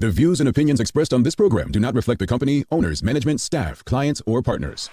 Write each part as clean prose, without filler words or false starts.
The views and opinions expressed on this program do not reflect the company, owners, management, staff, clients, or partners.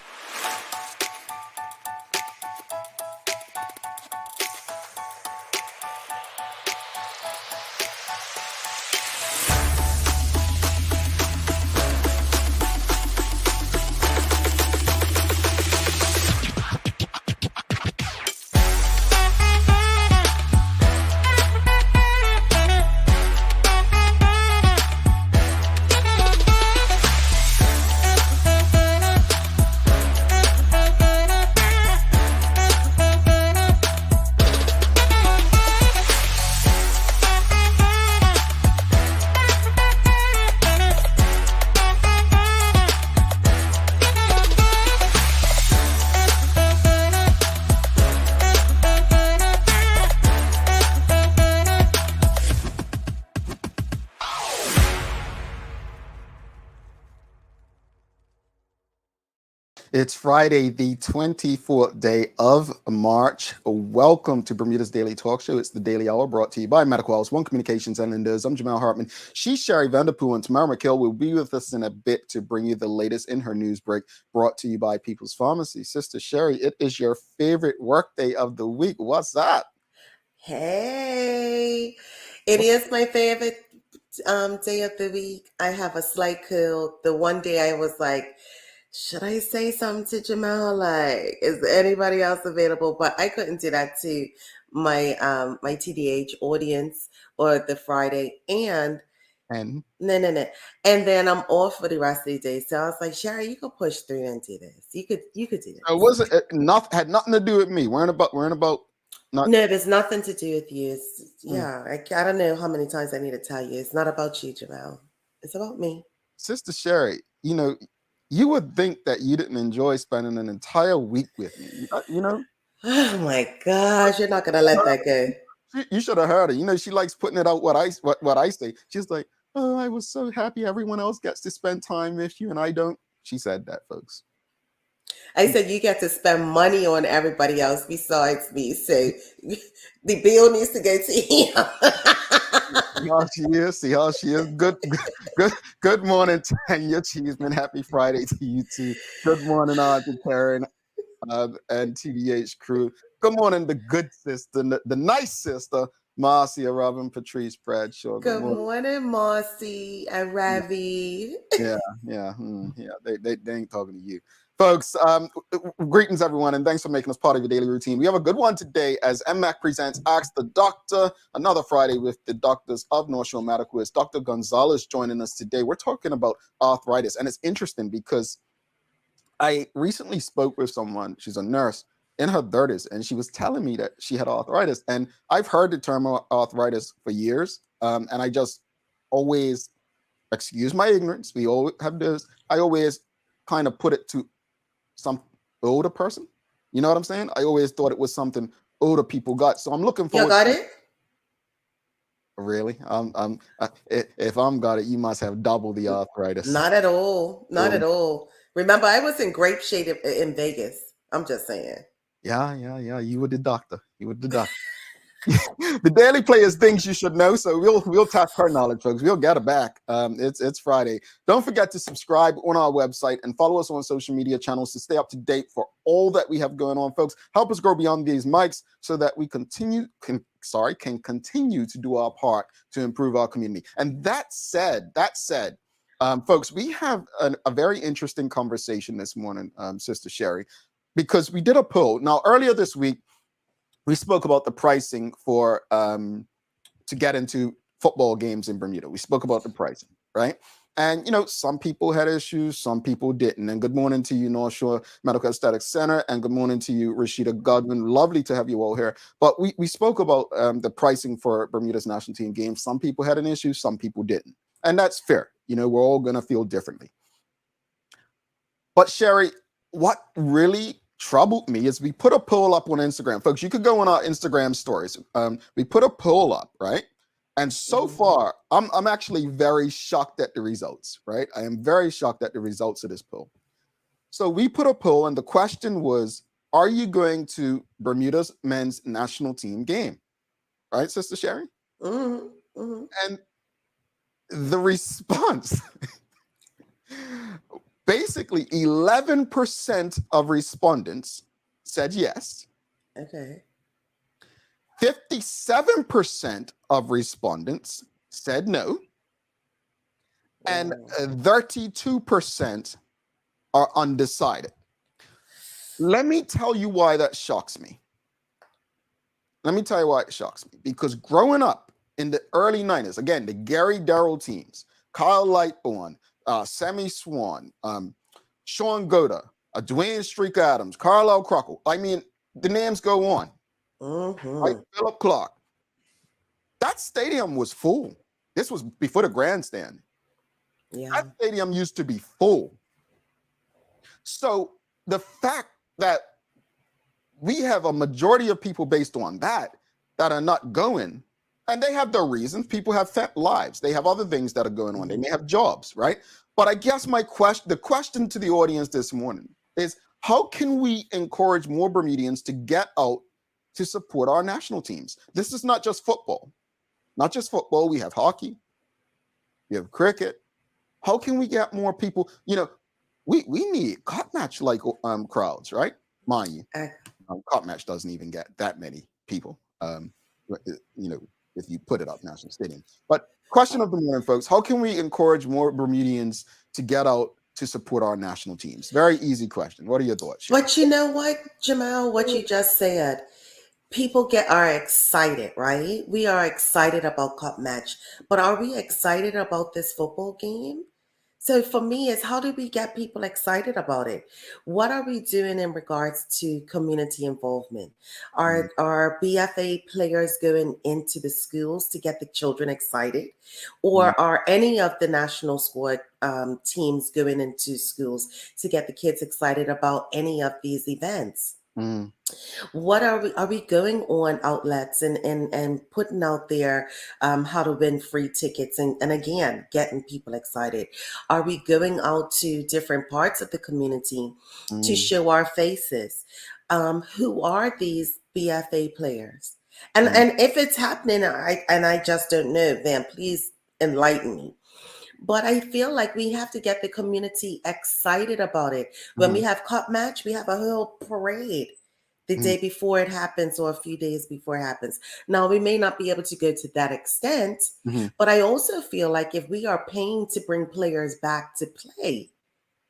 It's Friday, the 24th day of March. Welcome to Bermuda's Daily Talk Show. It's the Daily Hour brought to you by Medical House, One Communications and Lenders. I'm Jamal Hartman. She's Sherry Vanderpool, and Tamara McKill will be with us in a bit to bring you the latest in her news break brought to you by People's Pharmacy. Sister Sherry, it is your favorite work day of the week. What's that? Hey, it is my favorite day of the week. I have a slight cold. The one day I was like, should I say something to Jamal? Like, is anybody else available? But I couldn't do that to my my TDH audience or the Friday. And no. And then I'm off for the rest of the day. So I was like, Sherry, you could push through and do this. You could do this. It wasn't enough, had nothing to do with me. We're in about no, there's nothing to do with you. I don't know how many times I need to tell you. It's not about you, Jamal. It's about me. Sister Sherry, you would think that you didn't enjoy spending an entire week with me, Oh my gosh, you're not gonna let that go. You should have heard her. She likes putting it out what I say. She's like, oh, I was so happy everyone else gets to spend time with you and I don't. She said that, folks. I said you get to spend money on everybody else besides me. So the bill needs to go to him. See how she is. Good morning, Tanya Cheeseman. Happy Friday to you too. Good morning, to Karen and TDH crew. Good morning, the good sister, the nice sister, Marcia, Robin, Patrice, Bradshaw. Good morning, Marcy and Ravi. Yeah. They ain't talking to you. Folks, greetings, everyone, and thanks for making us part of your daily routine. We have a good one today as NMAC presents Ask the Doctor, another Friday with the doctors of North Shore Medical. It's Dr. Gonzalez joining us today. We're talking about arthritis, and it's interesting because I recently spoke with someone, she's a nurse, in her 30s, and she was telling me that she had arthritis. And I've heard the term arthritis for years, and I just always, excuse my ignorance, we all have this, I always kind of put it to some older person. You know what I'm saying? I always thought it was something older people got. So I'm looking forward. You got it? Really? If I'm got it, you must have double the arthritis. Not at all. Not at all. Remember, I was in grape shade in Vegas. I'm just saying. Yeah. You were the doctor. The Daily Players things you should know, so we'll tap her knowledge, folks. We'll get her back. It's Friday. Don't forget to subscribe on our website and follow us on social media channels to stay up to date for all that we have going on, folks. Help us grow beyond these mics so that we can continue to do our part to improve our community. And that said, folks, we have a very interesting conversation this morning, Sister Sherry, because we did a poll. Now, earlier this week, we spoke about the pricing for to get into football games in Bermuda. We spoke about the pricing, right? And, some people had issues, some people didn't. And good morning to you, North Shore Medical Aesthetics Center. And good morning to you, Rashida Godwin. Lovely to have you all here. But we spoke about the pricing for Bermuda's national team games. Some people had an issue, some people didn't. And that's fair. We're all going to feel differently. But Sherry, what really troubled me is we put a poll up on Instagram. Folks, you could go on our Instagram stories. We put a poll up, right? And so far, I'm actually very shocked at the results, right? I am very shocked at the results of this poll. So we put a poll, and the question was, are you going to Bermuda's men's national team game? Right, Sister Sherry? Mm-hmm. And the response, basically 11% of respondents said yes. Okay. 57% of respondents said no. And Wow. 32% are undecided. Let me tell you why that shocks me. Let me tell you why it shocks me. Because growing up in the early 90s, again, the Gary Darrell teams, Kyle Lightbourne, Sammy Swan, Sean Goda, Dwayne Streak Adams, Carlisle Crockle. I mean, the names go on. Right? Philip Clark. That stadium was full. This was before the grandstand. Yeah. That stadium used to be full. So the fact that we have a majority of people based on that are not going, and they have their reasons. People have lives. They have other things that are going on. They may have jobs, right? But I guess the question to the audience this morning is, how can we encourage more Bermudians to get out to support our national teams? This is not just football. Not just football. We have hockey. We have cricket. How can we get more people? You know, we need cup match like crowds, right? Mind you, cup match doesn't even get that many people. You know, if you put it up national stadium. But question of the morning, folks: how can we encourage more Bermudians to get out to support our national teams? Very easy question. What are your thoughts, Sharon? But you know what, Jamal, what you just said, people are excited, right? We are excited about Cup Match, but are we excited about this football game? So for me, it's how do we get people excited about it? What are we doing in regards to community involvement? Are BFA players going into the schools to get the children excited? Or are any of the national squad teams going into schools to get the kids excited about any of these events? What are we going on outlets and putting out there how to win free tickets and again getting people excited? Are we going out to different parts of the community to show our faces? Who are these BFA players? And if it's happening, I just don't know, then please enlighten me. But I feel like we have to get the community excited about it. When we have Cup Match, we have a whole parade the day before it happens or a few days before it happens. Now, we may not be able to go to that extent, but I also feel like if we are paying to bring players back to play,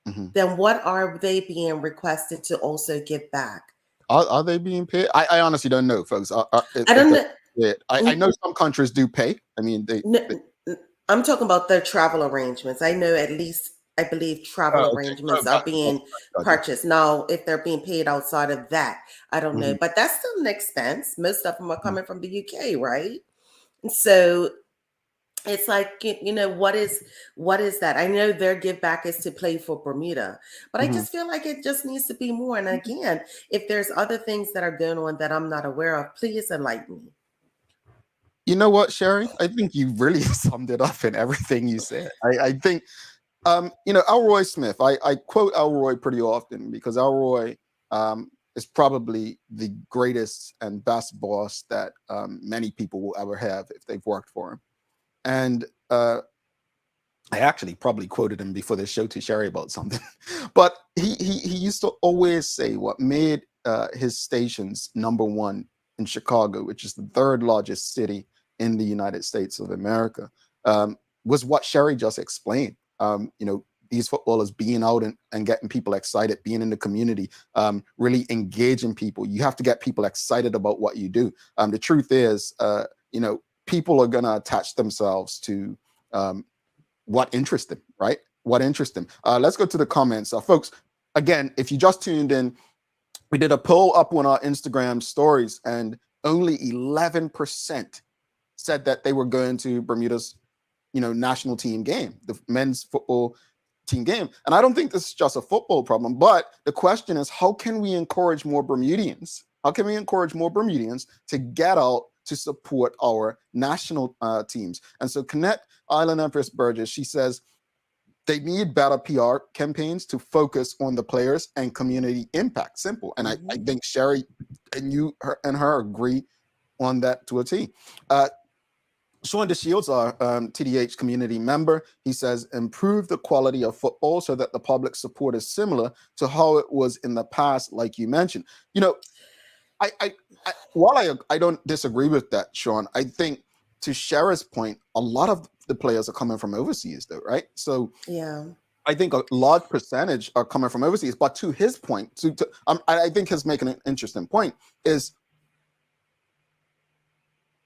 then what are they being requested to also give back? Are they being paid? I honestly don't know, folks. I don't know. I know some countries do pay. I mean, I'm talking about their travel arrangements. I know at least, I believe travel arrangements are being purchased. Now, if they're being paid outside of that, I don't know. But that's still an expense. Most of them are coming from the UK, right? So it's like, you know, what is that? I know their give back is to play for Bermuda, but I just feel like it just needs to be more. And again, if there's other things that are going on that I'm not aware of, please enlighten me. You know what, Sherry? I think you really summed it up in everything you said. I think, you know, Elroy Smith, I quote Elroy pretty often because Elroy is probably the greatest and best boss that many people will ever have if they've worked for him. And I actually probably quoted him before this show to Sherry about something. But he used to always say what made his stations #1 in Chicago, which is the third largest city in the United States of America, was what Sherry just explained. You know, these footballers being out and getting people excited, being in the community, really engaging people. You have to get people excited about what you do. The truth is, you know, people are going to attach themselves to what interests them, right? What interests them. Let's go to the comments. Folks, again, if you just tuned in, we did a poll up on our Instagram stories, and only 11% said that they were going to Bermuda's, you know, national team game, the men's football team game. And I don't think this is just a football problem, but the question is, how can we encourage more Bermudians? How can we encourage more Bermudians to get out to support our national teams? And so Connect Island Empress Burgess, she says, they need better PR campaigns to focus on the players and community impact. Simple. And I think Sherry and her agree on that to a T. Sean DeShields, our TDH community member, he says, improve the quality of football so that the public support is similar to how it was in the past, like you mentioned. You know, while I don't disagree with that, Sean, I think to Shara's point, a lot of the players are coming from overseas, though, right? So Yeah. I think a large percentage are coming from overseas. But to his point, I think he's making an interesting point, is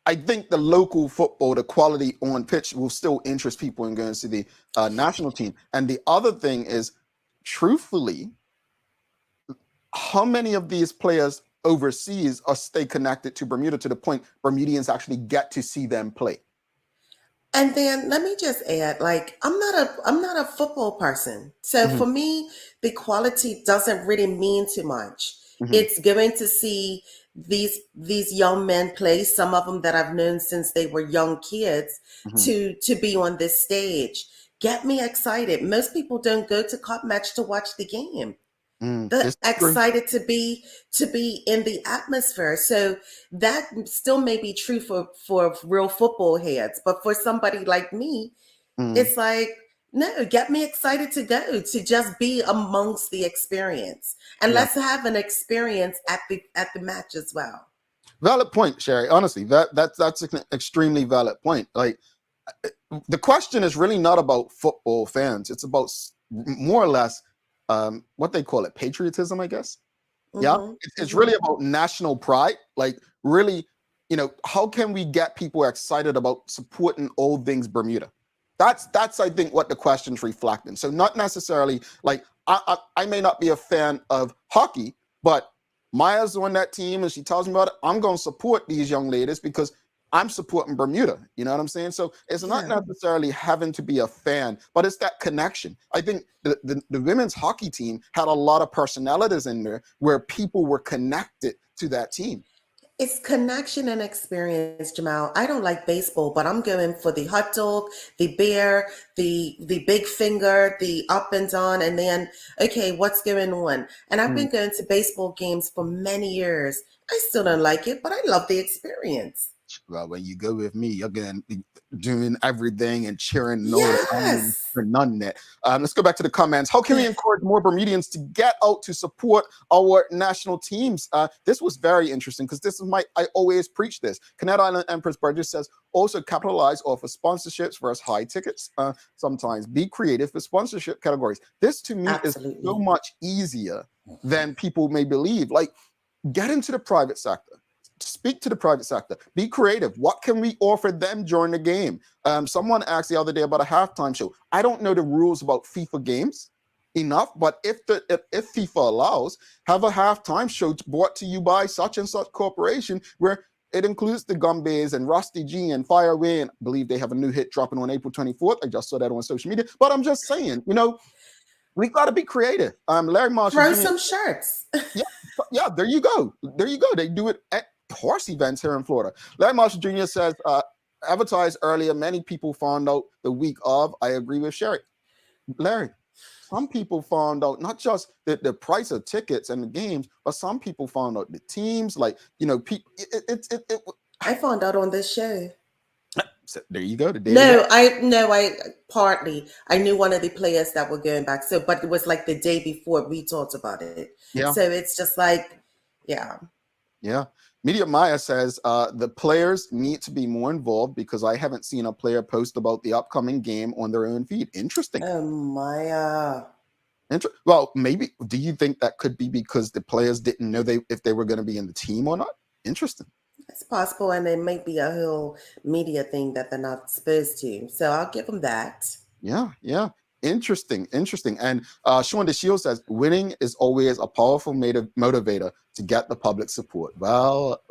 I think the local football, the quality on pitch will still interest people in going to see the national team. And the other thing is, truthfully, how many of these players overseas are stay connected to Bermuda to the point Bermudians actually get to see them play? And then let me just add, like, I'm not a football person. So Mhm, for me, the quality doesn't really mean too much. mhm, It's going to see these young men play, some of them that I've known since they were young kids, mhm. to be on this stage. Get me excited. Most people don't go to Cup match to watch the game. They're This is true. excited to be in the atmosphere. So that still may be true for real football heads, but for somebody like me, Mm, it's like, no, get me excited to go, to just be amongst the experience, and yeah. let's have an experience at the match as well. Valid point, Sherry. Honestly, that's an extremely valid point. Like, the question is really not about football fans. It's about more or less what they call it, patriotism, I guess. Yeah, Hmm. it's Hmm. really about national pride. Like, really, how can we get people excited about supporting all things Bermuda? That's I think what the question's reflecting. So not necessarily like I may not be a fan of hockey, but Maya's on that team and she tells me about it. I'm going to support these young ladies because I'm supporting Bermuda. You know what I'm saying? So it's not Yeah. necessarily having to be a fan, but it's that connection. I think the women's hockey team had a lot of personalities in there where people were connected to that team. It's connection and experience, Jamal. I don't like baseball, but I'm going for the hot dog, the beer, the big finger, the up and down, and then, okay, what's going on? And I've Mm. been going to baseball games for many years. I still don't like it, but I love the experience. Well, when you go with me, you're going to be doing everything and cheering no, I don't even Yes. for none that. Let's go back to the comments. How can we encourage more Bermudians to get out to support our national teams? This was very interesting because this is I always preach this. Canada Island Empress Burgess says, also capitalize off of sponsorships versus high tickets. Sometimes be creative for sponsorship categories. This to me is so Absolutely. much easier than people may believe. Like, get into the private sector, speak to the private sector, be creative. What can we offer them during the game? Someone asked the other day about a halftime show. I don't know the rules about FIFA games enough, but if FIFA allows, have a halftime show brought to you by such and such corporation where it includes the Gumbays and Rusty G and Fireway, and I believe they have a new hit dropping on April 24th. I just saw that on social media. But I'm just saying, we got to be creative. Larry Marshall Throw Jr. some shirts. Yeah, yeah, there you go. There you go. They do it at horse events here in Florida. Larry Marshall Jr. says, advertised earlier, many people found out the week of. I agree with Sherry. Larry, some people found out not just the price of tickets and the games, but some people found out the teams. Like, people, I found out on this show. so there you go. The day of the game. No, I partly I knew one of the players that were going back. So, but it was like the day before we talked about it. Yeah. So it's just like, yeah. Yeah. Media Maya says the players need to be more involved because I haven't seen a player post about the upcoming game on their own feed. Interesting. Oh my. Well, maybe. Do you think that could be because the players didn't know if they were going to be in the team or not? Interesting. It's possible, and it might be a whole media thing that they're not supposed to. So I'll give them that. Yeah, yeah. Interesting, interesting. And Sean DeShield says winning is always a powerful motivator to get the public support. Well,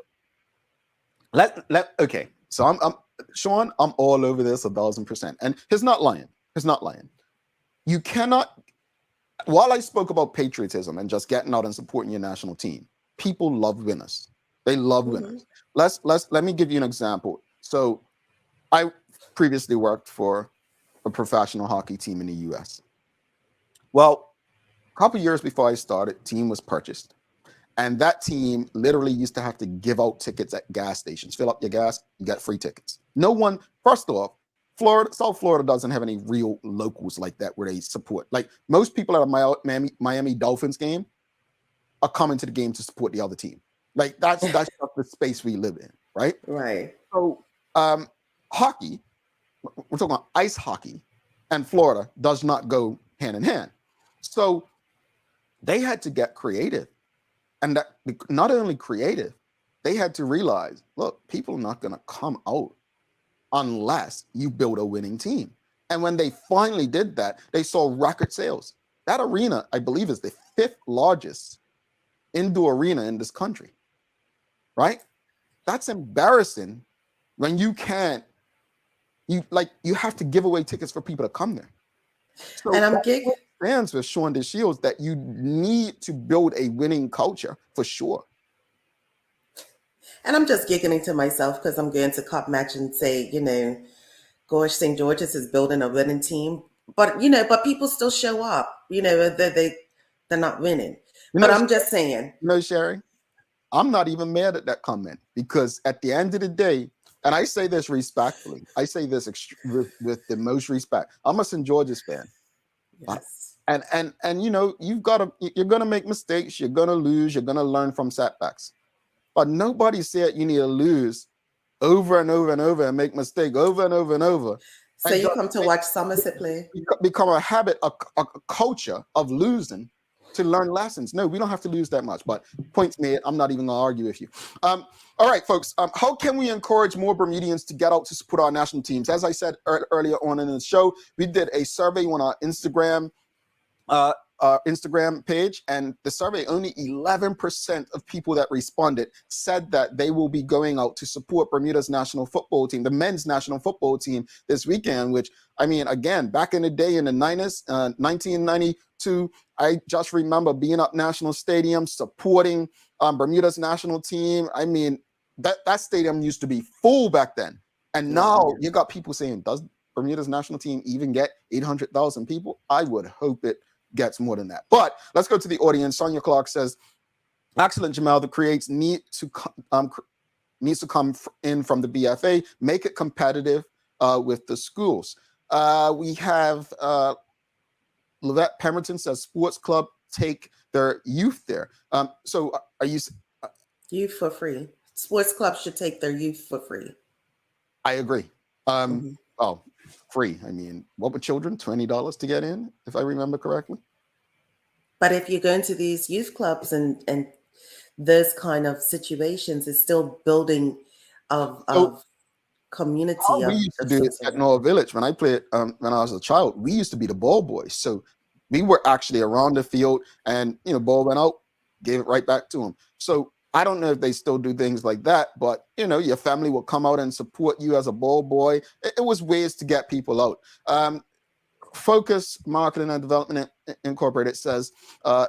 okay. So I'm Sean, I'm all over this 1,000%. And he's not lying. He's not lying. You cannot, while I spoke about patriotism and just getting out and supporting your national team, people love winners. They love Hmm. winners. Let me give you an example. So I previously worked for a professional hockey team in the US. Well, a couple years before I started, team was purchased. And that team literally used to have to give out tickets at gas stations. Fill up your gas, you got free tickets. No one, first off, South Florida doesn't have any real locals like that where they support. Like most people at a Miami Dolphins game are coming to the game to support the other team. Like that's just the space we live in, right? Right. So hockey, we're talking about ice hockey, and Florida does not go hand in hand. So they had to get creative. And that, not only creative, they had to realize, look, people are not going to come out unless you build a winning team. And when they finally did that, they saw record sales. That arena, I believe, is the 5th largest indoor arena in this country, right? That's embarrassing when you can't, you have to give away tickets for people to come there. So And I'm that's what stands with Sean DeShields, that you need to build a winning culture for sure. And I'm just giggling to myself because I'm going to Cup match and say, gosh, St. George's is building a winning team. But, but people still show up, they're not winning. But I'm just saying. Sherry, I'm not even mad at that comment, because at the end of the day, and I say this respectfully, I say this with the most respect. I'm a St. George's fan. Yes. And you're gonna make mistakes, you're gonna lose, you're gonna learn from setbacks. But nobody said you need to lose over and over and over and make mistakes over and over and over. So you come to watch Somerset play? Become a habit, a culture of losing to learn lessons. No, we don't have to lose that much. But points made. I'm not even going to argue with you. All right, folks. How can we encourage more Bermudians to get out to support our national teams? As I said earlier on in the show, we did a survey on our Instagram page, and the survey, only 11% of people that responded said that they will be going out to support Bermuda's national football team, the men's national football team, this weekend. Which, I mean, again, back in the day in the 90s, 1992, I just remember being up National Stadium supporting Bermuda's national team. I mean, that stadium used to be full back then, and now you got people saying, does Bermuda's national team even get 800,000 people? I would hope it gets more than that. But let's go to the audience. Sonia Clark says, excellent, Jamal. The creates needs to come in from the BFA, make it competitive with the schools. We have Levette Pemberton says, sports club take their youth there. So are you? Youth for free. Sports clubs should take their youth for free. I agree. Oh, free. I mean, what were children? $20 to get in, if I remember correctly. But if you go into these youth clubs and those kind of situations, it's still building of community. We used to do it at North Village when I played when I was a child. We used to be the ball boys, so we were actually around the field, and ball went out, gave it right back to them. So I don't know if they still do things like that, but your family will come out and support you as a ball boy. It was ways to get people out. Focus Marketing and Development Incorporated says,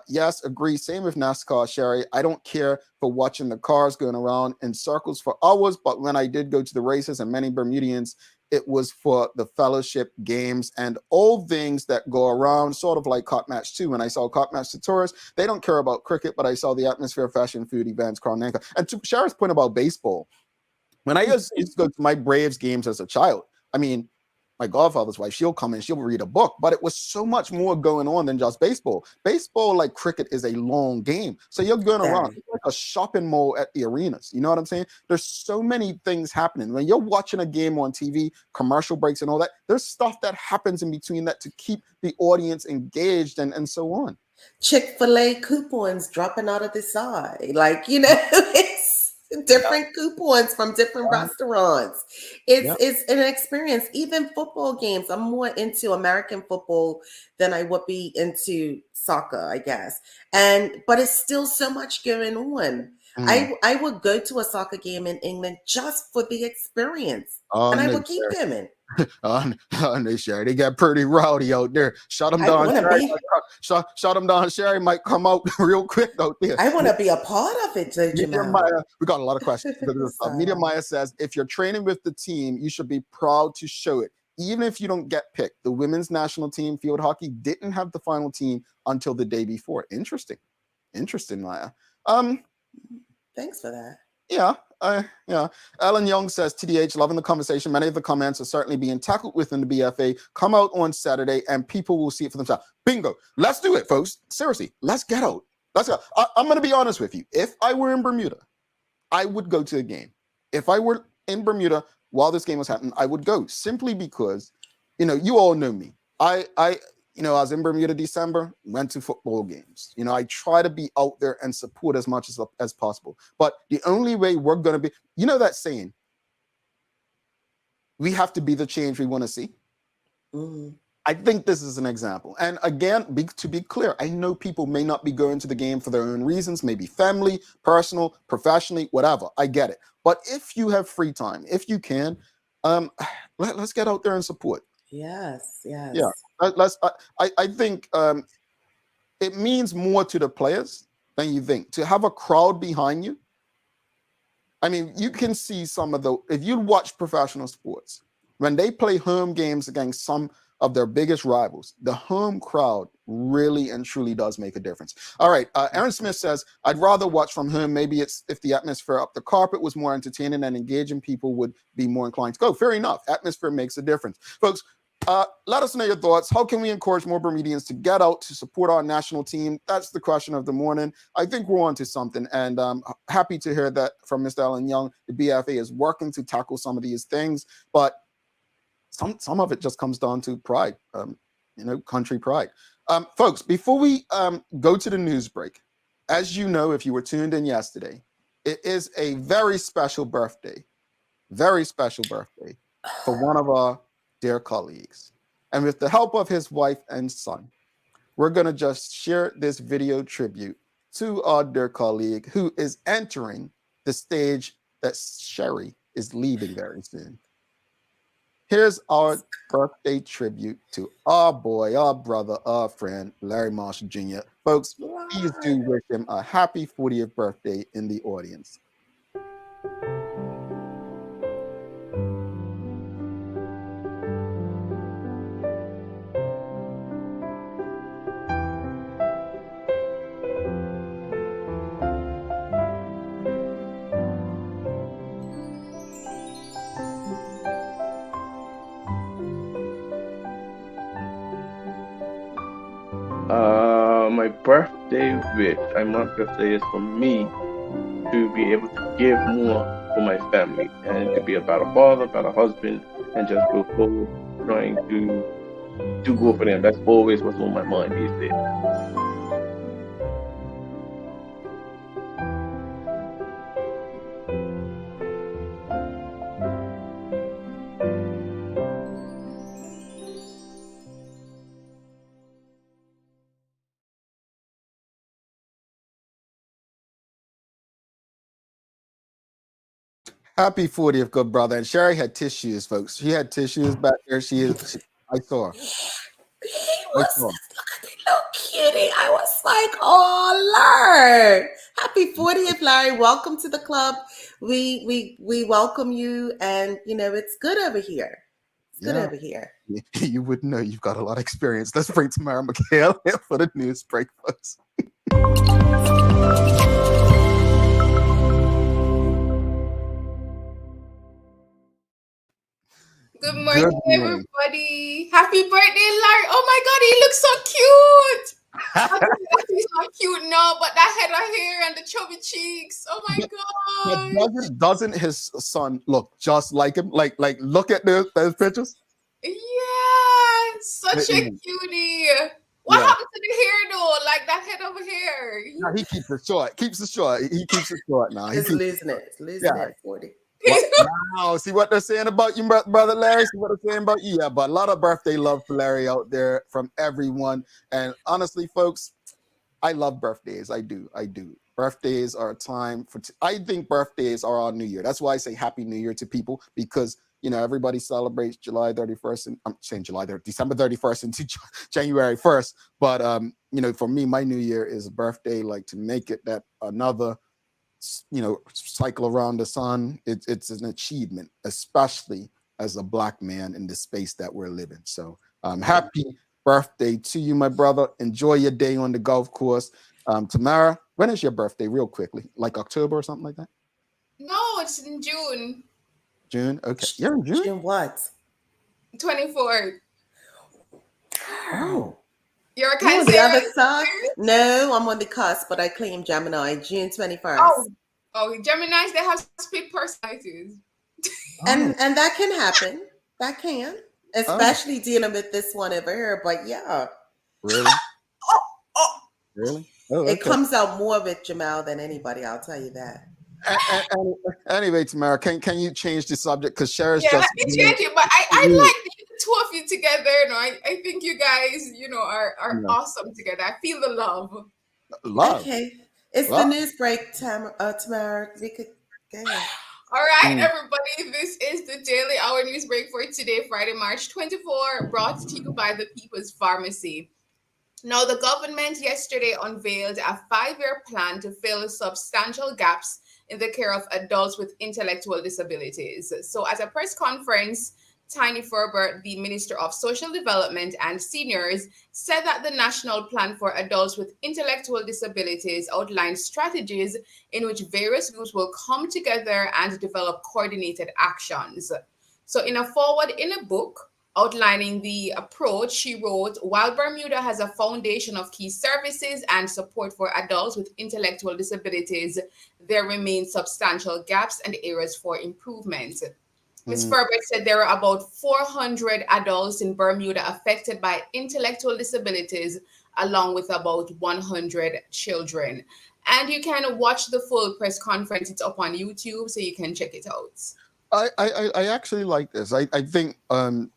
yes, agree. Same with NASCAR, Sherry. I don't care for watching the cars going around in circles for hours, but when I did go to the races, and many Bermudians, it was for the fellowship games and all things that go around, sort of like Cop Match 2. When I saw Cop Match to tourists, they don't care about cricket, but I saw the atmosphere, fashion, food, events, crown anchor. And to Sherry's point about baseball, when I used to go to my Braves games as a child, I mean, my godfather's wife, she'll come and she'll read a book, but it was so much more going on than just baseball. Baseball, like cricket, is a long game. So you're going around like a shopping mall at the arenas. You know what I'm saying? There's so many things happening. When you're watching a game on TV, commercial breaks and all that, there's stuff that happens in between that to keep the audience engaged and so on. Chick-fil-A coupons dropping out of the side. It's different coupons from different restaurants. It's an experience. Even football games, I'm more into American football than I would be into soccer, I guess. But it's still so much going on. I would go to a soccer game in England just for the experience, and I would keep coming. Sherry, they got pretty rowdy out there. Shut them down. Shut them down. Sherry might come out real quick out there. I want to be a part of it, Jamal. We got a lot of questions. Media Maya says, if you're training with the team, you should be proud to show it. Even if you don't get picked. The women's national team, field hockey, didn't have the final team until the day before. Interesting, Maya. Thanks for that. Yeah. Alan Young says, TDH, loving the conversation. Many of the comments are certainly being tackled within the BFA. Come out on Saturday and people will see it for themselves. Bingo. Let's do it, folks. Seriously, let's get out. Let's go. I'm going to be honest with you. If I were in Bermuda, I would go to the game. If I were in Bermuda while this game was happening, I would go simply because, you all know me. I was in Bermuda December, went to football games. I try to be out there and support as much as possible. But the only way we're going to be, that saying, we have to be the change we want to see. Mm. I think this is an example. And again, to be clear, I know people may not be going to the game for their own reasons, maybe family, personal, professionally, whatever. I get it. But if you have free time, if you can, let's get out there and support. Yes. Yeah. I think it means more to the players than you think. To have a crowd behind you. I mean, you can see if you watch professional sports, when they play home games against some of their biggest rivals, the home crowd really and truly does make a difference. All right. Aaron Smith says, I'd rather watch from home. Maybe it's if the atmosphere up the carpet was more entertaining and engaging, people would be more inclined to go. Fair enough. Atmosphere makes a difference. Folks, let us know your thoughts. How can we encourage more Bermudians to get out to support our national team? That's the question of the morning. I think we're on to something, and I'm happy to hear that from Mr. Alan Young. The BFA is working to tackle some of these things, but some of it just comes down to pride, country pride. Folks, before we go to the news break, as you know, if you were tuned in yesterday, it is a very special birthday for one of our dear colleagues. And with the help of his wife and son, we're going to just share this video tribute to our dear colleague who is entering the stage that Sherry is leaving very soon. Here's our birthday tribute to our boy, our brother, our friend, Larry Marshall Jr. Folks, please do wish him a happy 40th birthday in the audience. My birthday wish, I must just say, is for me to be able to give more for my family and to be a better father, better husband, and just go forward trying to do good for them. That's always what's on my mind these days. Happy 40th, good brother. And Sherry had tissues, folks. She had tissues back there. I saw her. Look at the little kitty. I was like, oh, Lord. Happy 40th, Larry. Welcome to the club. We welcome you. And, it's good over here. It's good over here. You wouldn't know. You've got a lot of experience. Let's bring Tamara McHale here for the news break, folks. Good morning, everybody. Happy birthday, Larry. Oh my God, he looks so cute. I think that he's not cute now, but that head of hair and the chubby cheeks. Oh my God. But doesn't his son look just like him? Like look at those pictures. Yeah, such a cutie. What happened to the hair though? Like that head over here. No, he keeps it short. He keeps it short now. It's losing it. It's losing it, 40. Wow, see what they're saying about you, brother Larry? See what they're saying about you? Yeah, but a lot of birthday love for Larry out there from everyone. And honestly, folks, I love birthdays. I do. Birthdays are a time for, I think birthdays are our New Year. That's why I say Happy New Year to people, because, everybody celebrates July 31st, and I'm saying December 31st into January 1st. But, for me, my New Year is a birthday, like to make it that another cycle around the sun. It's an achievement, especially as a Black man in the space that we're living. So happy birthday to you, my brother. Enjoy your day on the golf course. Tamara, when is your birthday, real quickly? Like October or something like that? No, it's in June. June. Okay, you're in June. June what? 24th. Oh. You're a You on the Cancer? other side? No, I'm on the cusp, but I claim Gemini, June 21st. Oh, Geminis, they have split personalities. And that can happen. That can. Especially dealing with this one over here. But yeah. Really? Oh. Really? Oh, okay. It comes out more with Jamal than anybody, I'll tell you that. Anyway, Tamara, can you change the subject? Because Sherry's Yeah, just let me change it. But I like the two of you together. I think you guys, are awesome together. I feel the love. love. Okay. It's the news break, Tamara. We could go ahead. All right, everybody. This is the Daily Hour News Break for today, Friday, March 24, brought to you by the People's Pharmacy. Now, the government yesterday unveiled a 5-year plan to fill substantial gaps in the care of adults with intellectual disabilities. So at a press conference, Tiny Ferber, the Minister of Social Development and Seniors, said that the National Plan for Adults with Intellectual Disabilities outlines strategies in which various groups will come together and develop coordinated actions. So in a foreword in a book outlining the approach, she wrote, while Bermuda has a foundation of key services and support for adults with intellectual disabilities, there remain substantial gaps and areas for improvement. Ms. Ferber said there are about 400 adults in Bermuda affected by intellectual disabilities, along with about 100 children. And you can watch the full press conference. It's up on YouTube, so you can check it out. I actually like this. I think I'm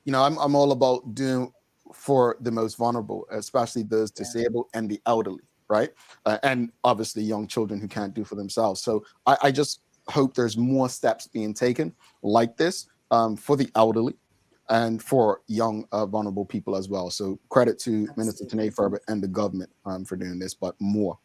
all about doing for the most vulnerable, especially those disabled and the elderly, right? And obviously young children who can't do for themselves. So I just hope there's more steps being taken like this for the elderly and for young vulnerable people as well. So credit to Minister Tanae Ferber and the government for doing this, but more.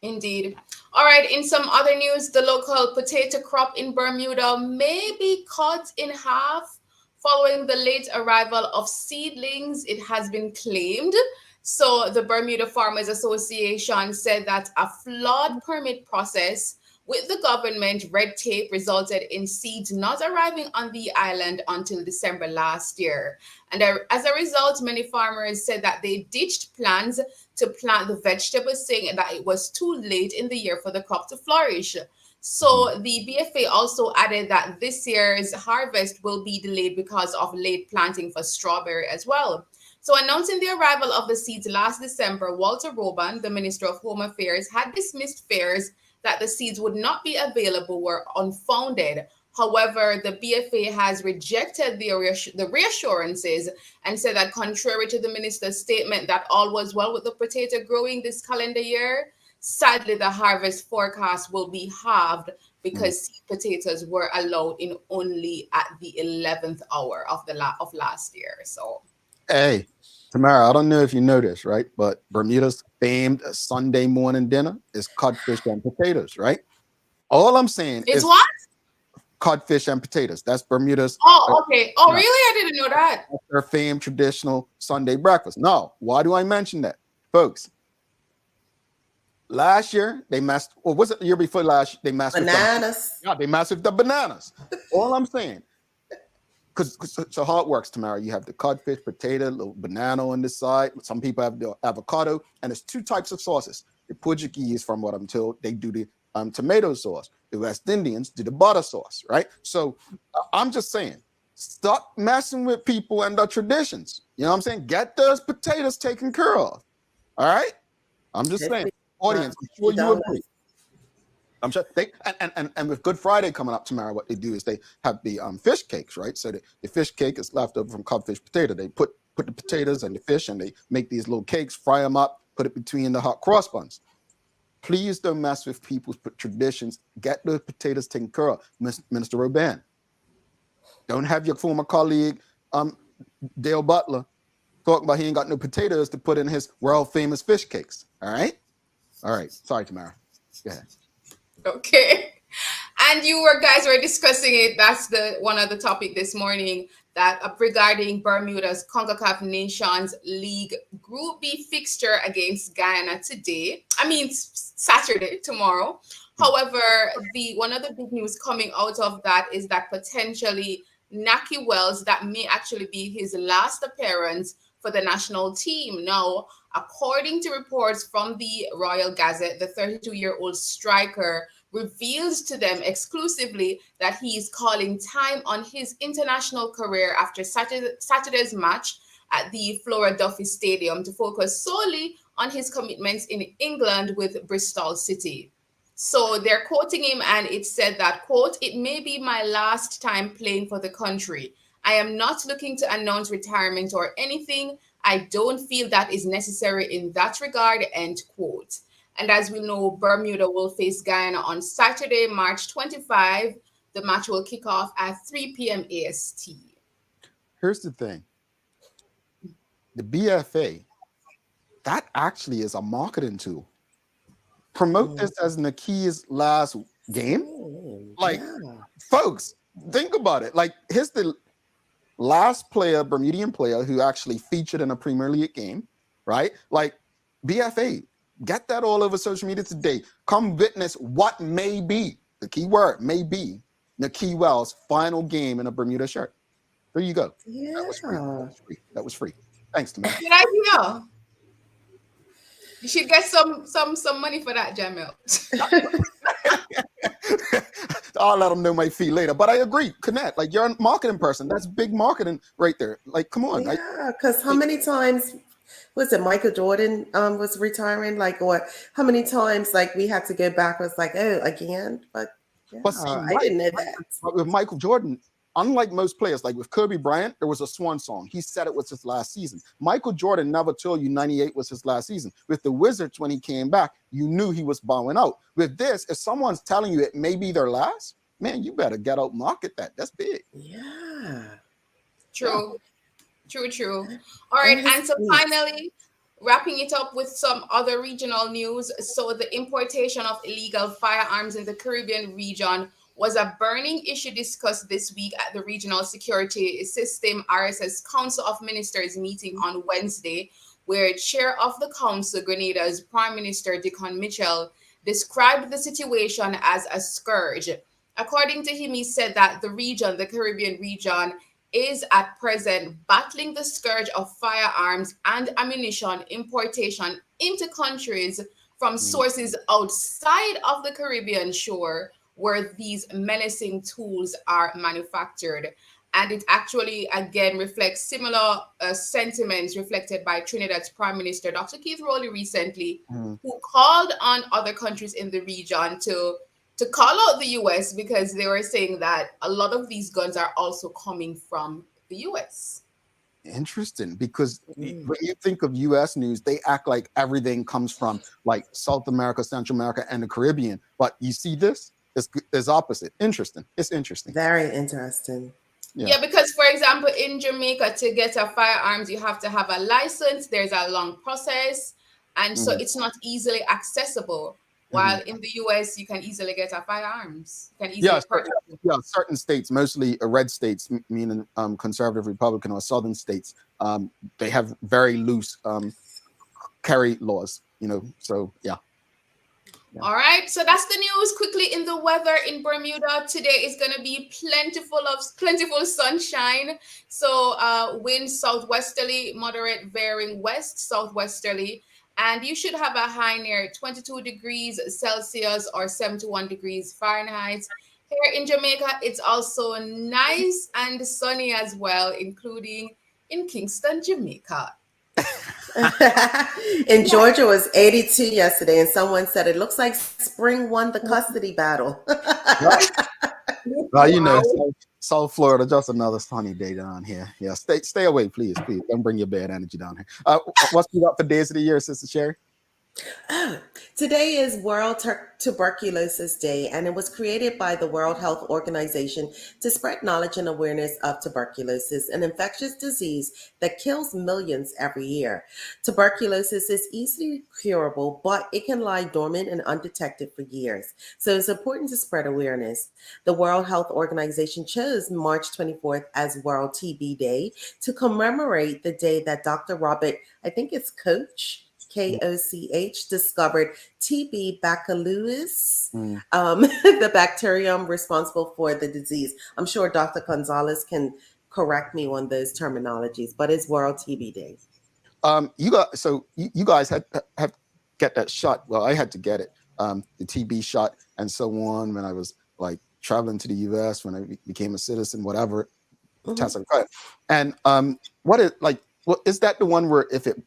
Indeed. All right, in some other news, the local potato crop in Bermuda may be cut in half following the late arrival of seedlings, it has been claimed. So the Bermuda Farmers Association said that a flawed permit process with the government red tape resulted in seeds not arriving on the island until December last year. And as a result, many farmers said that they ditched plans to plant the vegetables, saying that it was too late in the year for the crop to flourish. So the BFA also added that this year's harvest will be delayed because of late planting for strawberry as well. So announcing the arrival of the seeds last December, Walter Roban, the Minister of Home Affairs, had dismissed fears that the seeds would not be available were unfounded. However, the BFA has rejected the reassurances and said that contrary to the minister's statement that all was well with the potato growing this calendar year, sadly, the harvest forecast will be halved because seed potatoes were allowed in only at the 11th hour of last year. So, hey, Tamara, I don't know if you know this, right? But Bermuda's famed Sunday morning dinner is codfish and potatoes, right? All I'm saying is what? Codfish and potatoes. That's Bermuda's. Oh, okay. Oh, really? I didn't know that. That's their famed traditional Sunday breakfast. Now, why do I mention that? Folks, last year they messed, or was it the year before last? They messed bananas. They messed with the bananas. All I'm saying, because so how it works, Tamara, you have the codfish, potato, little banana on the side. Some people have the avocado, and there's two types of sauces. The Portuguese, from what I'm told, they do the tomato sauce. The West Indians do the butter sauce, right? So I'm just saying, stop messing with people and their traditions. You know what I'm saying? Get those potatoes taken care of. All right? I'm just saying, audience, I'm sure you agree. I'm sure they and with Good Friday coming up tomorrow, what they do is they have the fish cakes, right? So the fish cake is left over from codfish potato. They put the potatoes and the fish, and they make these little cakes, fry them up, put it between the hot cross buns. Please don't mess with people's traditions. Get the potatoes taken care of, Minister Roban. Don't have your former colleague, Dale Butler, talking about he ain't got no potatoes to put in his world famous fish cakes. All right? All right. Sorry, Tamara. Go ahead. Okay. And you guys were discussing it. That's one of the topic this morning that regarding Bermuda's CONCACAF Nations League Group B fixture against Guyana Saturday, tomorrow. However, one of the big news coming out of that is that potentially Naki Wells, that may actually be his last appearance for the national team. Now, according to reports from the Royal Gazette, the 32-year-old striker reveals to them exclusively that he is calling time on his international career after Saturday's match at the Flora Duffy Stadium to focus solely on his commitments in England with Bristol City. So they're quoting him, and it said that, quote, "It may be my last time playing for the country. I am not looking to announce retirement or anything. I don't feel that is necessary in that regard," end quote. And as we know, Bermuda will face Guyana on Saturday, March 25. The match will kick off at 3 p.m. AST. Here's the thing. The BFA, that actually is a marketing tool. Promote this as Naki's last game. Like, folks, think about it. Like, here's the last player, Bermudian player, who actually featured in a Premier League game, right? Like, BFA, get that all over social media today. Come witness what may be, the key word, may be, Naki Wells' final game in a Bermuda shirt. There you go. Yeah. That was free. That was free. Thanks to me. Good idea. You should get some money for that, Jamil. I'll let them know my fee later. But I agree, Connect. Like, you're a marketing person. That's big marketing right there. Like, come on. Yeah, because how many times was it Michael Jordan was retiring? Like, or how many times like we had to go back? Was like, oh, again? But yeah, see, I didn't know that. With Michael Jordan, unlike most players, like with Kobe Bryant, there was a swan song. He said it was his last season. Michael Jordan never told you 98 was his last season. With the Wizards, when he came back, you knew he was bowing out. With this, if someone's telling you it may be their last, man, you better get out, market that. That's big. Yeah. True. All right, and so finally, wrapping it up with some other regional news. So the importation of illegal firearms in the Caribbean region was a burning issue discussed this week at the Regional Security System RSS Council of Ministers meeting on Wednesday, where chair of the council, Grenada's Prime Minister Dickon Mitchell, described the situation as a scourge. According to him, he said that the Caribbean region, is at present battling the scourge of firearms and ammunition importation into countries from sources outside of the Caribbean shore, where these menacing tools are manufactured. And it actually, again, reflects similar sentiments reflected by Trinidad's Prime Minister, Dr. Keith Rowley, recently, who called on other countries in the region to call out the U.S. because they were saying that a lot of these guns are also coming from the U.S. Interesting, because when you think of U.S. news, they act like everything comes from like South America, Central America, and the Caribbean. But you see this? It's opposite. Interesting. It's interesting. Very interesting. Yeah, because, for example, in Jamaica, to get a firearms, you have to have a license. There's a long process. And so it's not easily accessible. While in the U.S., you can easily get a firearms. You can easily purchase. Certain states, mostly red states, meaning conservative, Republican, or southern states, they have very loose carry laws, so yeah. All right, so that's the news. Quickly, in the weather in Bermuda today is going to be plentiful sunshine. So wind southwesterly, moderate varying west southwesterly, and you should have a high near 22 degrees Celsius or 71 degrees Fahrenheit. Here in Jamaica, it's also nice and sunny as well, including in Kingston, Jamaica. In Georgia, it was 82 yesterday, and someone said it looks like spring won the custody battle. South Florida, just another sunny day down here. Yeah, stay away, please. Don't bring your bad energy down here. What's we got for days of the year, Sister Sherry? Today is World Tuberculosis Day, and it was created by the World Health Organization to spread knowledge and awareness of tuberculosis, an infectious disease that kills millions every year. Tuberculosis is easily curable, but it can lie dormant and undetected for years. So it's important to spread awareness. The World Health Organization chose March 24th as World TB Day to commemorate the day that Dr. Robert, I think it's Koch, KOCH, discovered TB bacillus, the bacterium responsible for the disease. I'm sure Dr. Gonzalez can correct me on those terminologies, but it's World TB Day. You guys have get that shot. Well, I had to get it, the TB shot and so on when I was like traveling to the US, when I became a citizen, whatever. And what is that the one where if it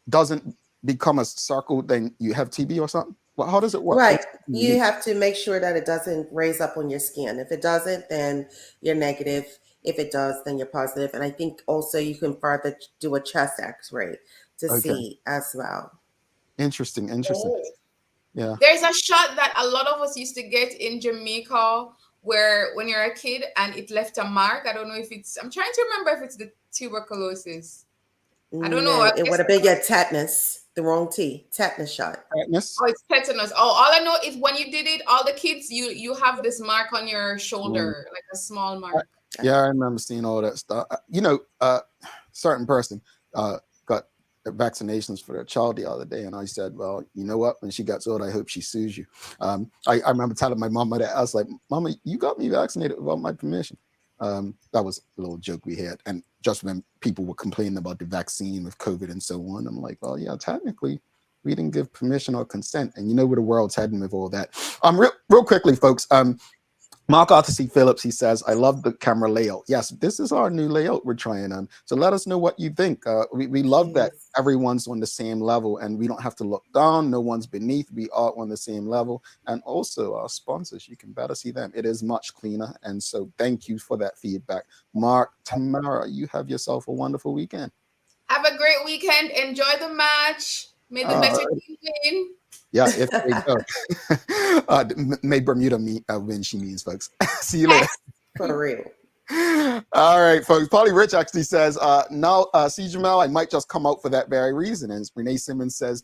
doesn't become a circle, then you have TB or something? Well, how does it work? Right. You have to make sure that it doesn't raise up on your skin. If it doesn't, then you're negative. If it does, then you're positive. And I think also you can further do a chest x-ray to see as well. Interesting. Yeah. There's a shot that a lot of us used to get in Jamaica where when you're a kid and it left a mark. I don't know if I'm trying to remember if it's the tuberculosis. I don't know. It would have been your tetanus. The wrong T. Tetanus shot. Tetanus? Oh, it's tetanus. Oh, all I know is when you did it, all the kids, you have this mark on your shoulder, like a small mark. Yeah, I remember seeing all that stuff. Certain person got vaccinations for their child the other day, and I said, well, you know what? When she gets old, I hope she sues you. I remember telling my mama that. I was like, Mama, you got me vaccinated without my permission. That was a little joke we had. And just when people were complaining about the vaccine with COVID and so on, I'm like, well, yeah, technically, we didn't give permission or consent. And you know where the world's heading with all that. Real quickly, folks. Mark Arthur C. Phillips, he says, I love the camera layout. Yes, this is our new layout we're trying on. So let us know what you think. We love that everyone's on the same level and we don't have to look down. No one's beneath. We are on the same level. And also our sponsors, you can better see them. It is much cleaner. And so thank you for that feedback. Mark, Tamara, you have yourself a wonderful weekend. Have a great weekend. Enjoy the match. May the better team win. Yeah, if they go. May Bermuda win, she means, folks. See you later. For real. All right, folks. Polly Rich actually says, now, see, Jamal, I might just come out for that very reason. And Renee Simmons says,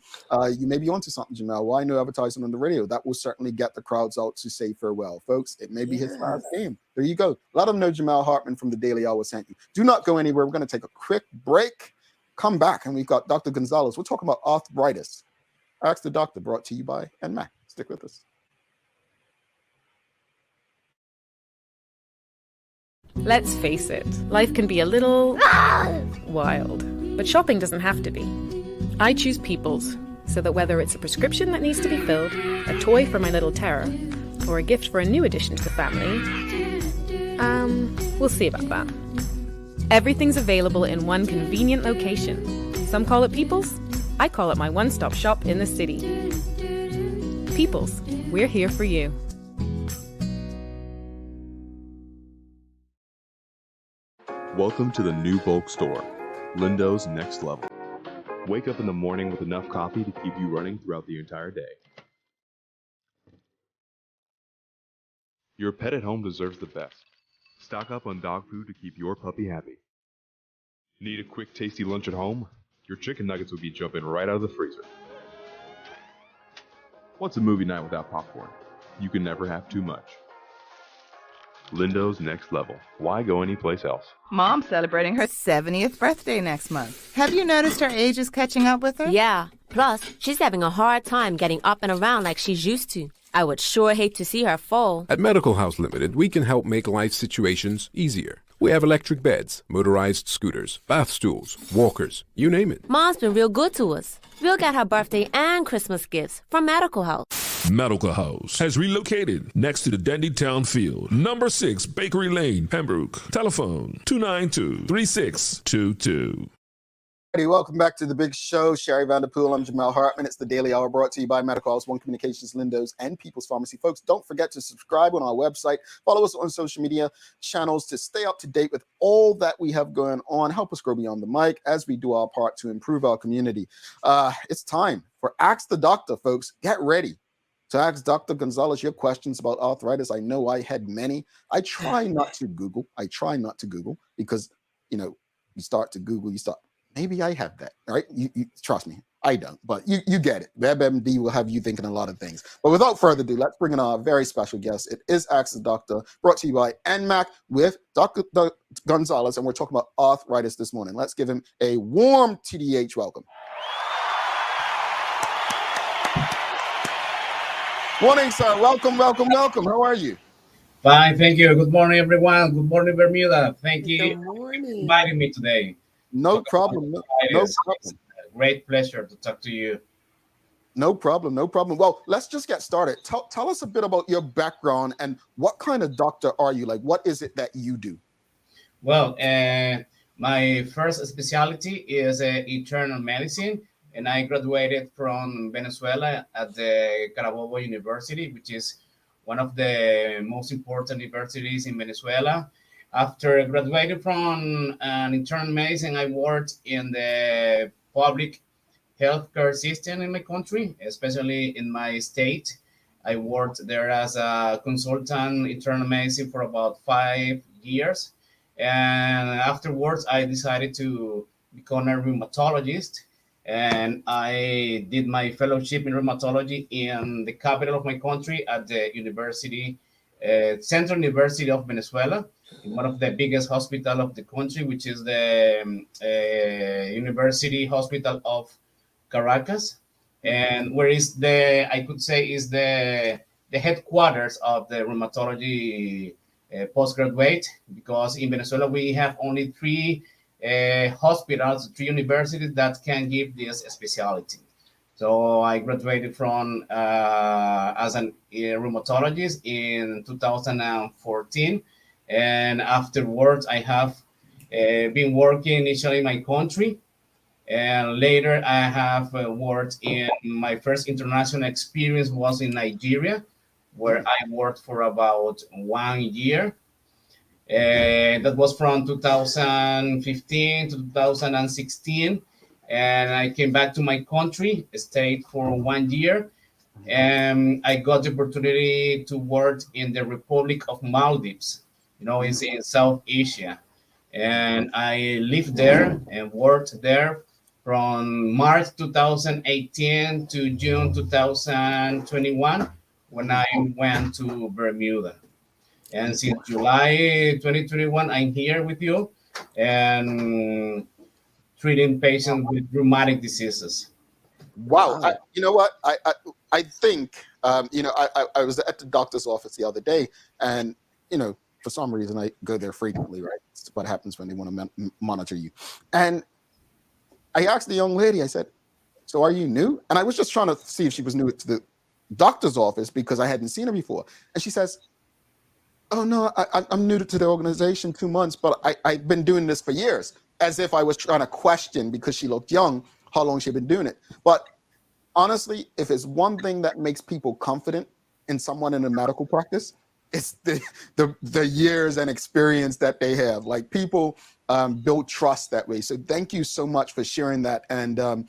you may be onto something, Jamal. Why no advertising on the radio? That will certainly get the crowds out to say farewell. Folks, it may be his last game. There you go. Let them know Jamal Hartman from the Daily Hour sent you. Do not go anywhere. We're going to take a quick break. Come back, and we've got Dr. Gonzalez. We're talking about arthritis. Ask the Doctor, brought to you by NMAC. Stick with us. Let's face it, life can be a little wild, but shopping doesn't have to be. I choose People's, so that whether it's a prescription that needs to be filled, a toy for my little terror, or a gift for a new addition to the family, we'll see about that. Everything's available in one convenient location. Some call it People's. I call it my one-stop shop in the city. People's, we're here for you. Welcome to the new bulk store, Lindo's Next Level. Wake up in the morning with enough coffee to keep you running throughout the entire day. Your pet at home deserves the best. Stock up on dog food to keep your puppy happy. Need a quick, tasty lunch at home? Your chicken nuggets will be jumping right out of the freezer. What's a movie night without popcorn? You can never have too much. Lindo's Next Level. Why go anyplace else? Mom's celebrating her 70th birthday next month. Have you noticed her age is catching up with her? Yeah. Plus, she's having a hard time getting up and around like she's used to. I would sure hate to see her fall. At Medical House Limited, we can help make life situations easier. We have electric beds, motorized scooters, bath stools, walkers, you name it. Mom's been real good to us. We'll get her birthday and Christmas gifts from Medical House. Medical House has relocated next to the Dandytown Field, number 6 Bakery Lane, Pembroke. Telephone 292-3622. Welcome back to the big show. Sherry Vanderpool, I'm Jamal Hartman. It's the Daily Hour brought to you by Medical House, One Communications, Lindo's, and People's Pharmacy. Folks, don't forget to subscribe on our website. Follow us on social media channels to stay up to date with all that we have going on. Help us grow beyond the mic as we do our part to improve our community. It's time for Ask the Doctor, folks. Get ready to ask Dr. Gonzalez your questions about arthritis. I know I had many. I try not to Google because, you start to Google, maybe I have that, all right? You trust me, I don't, but you get it. WebMD will have you thinking a lot of things. But without further ado, let's bring in our very special guest. It is Ask the Doctor, brought to you by NMAC with Dr. Gonzalez, and we're talking about arthritis this morning. Let's give him a warm TDH welcome. Morning, sir. Welcome, welcome, welcome. How are you? Fine, thank you. Good morning, everyone. Good morning, Bermuda. Thank you Good for morning. inviting me today. No problem. No It's problem. a great pleasure to talk to you. No problem. No problem. Well, let's just get started. Tell us a bit about your background and what kind of doctor are you? Like, what is it that you do? Well, my first specialty is internal medicine, and I graduated from Venezuela at the Carabobo University, which is one of the most important universities in Venezuela. After graduating from an internal medicine, I worked in the public healthcare system in my country, especially in my state. I worked there as a consultant internal medicine for about 5 years. And afterwards, I decided to become a rheumatologist. And I did my fellowship in rheumatology in the capital of my country at the Central University of Venezuela, in one of the biggest hospital of the country, which is the University Hospital of Caracas, and where is I could say is the headquarters of the rheumatology postgraduate, because in Venezuela we have only hospitals, three universities that can give this specialty. So I graduated from as a rheumatologist in 2014, and afterwards I have been working initially in my country, and later I have worked in my first international experience was in Nigeria, where I worked for about 1 year. That was from 2015 to 2016. And I came back to my country, stayed for 1 year, and I got the opportunity to work in the Republic of Maldives. It's in South Asia. And I lived there and worked there from March 2018 to June 2021, when I went to Bermuda. And since July 2021, I'm here with you and treating patients with rheumatic diseases. Wow. You know what? I think I was at the doctor's office the other day, and for some reason I go there frequently, right? It's what happens when they want to monitor you. And I asked the young lady, I said, "So are you new?" And I was just trying to see if she was new to the doctor's office because I hadn't seen her before. And she says, "Oh no, I'm new to the organization 2 months, but I've been doing this for years," as if I was trying to question, because she looked young, how long she'd been doing it. But honestly, if it's one thing that makes people confident in someone in a medical practice, it's the years and experience that they have. Like, people build trust that way. So thank you so much for sharing that. And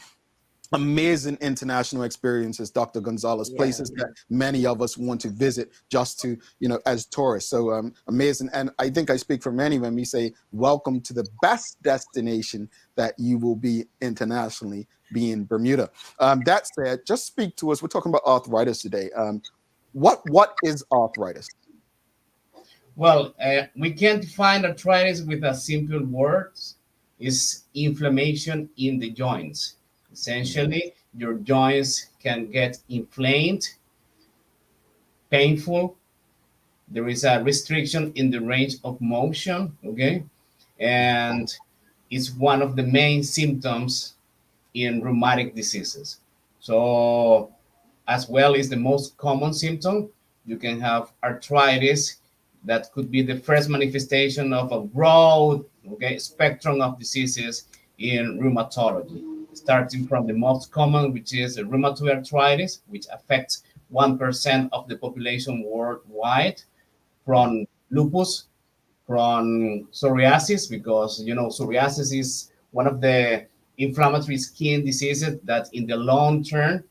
amazing international experiences, Dr. Gonzalez, places that many of us want to visit just to, as tourists. So amazing. And I think I speak for many when we say, welcome to the best destination that you will be internationally, being Bermuda. That said, just speak to us. We're talking about arthritis today. What is arthritis? Well, we can define arthritis with a simple word. It's inflammation in the joints. Essentially, your joints can get inflamed, painful. There is a restriction in the range of motion, okay? And it's one of the main symptoms in rheumatic diseases. So, as well as the most common symptom, you can have arthritis. That could be the first manifestation of a broad, spectrum of diseases in rheumatology, starting from the most common, which is rheumatoid arthritis, which affects 1% of the population worldwide, from lupus, from psoriasis, because psoriasis is one of the inflammatory skin diseases that in the long term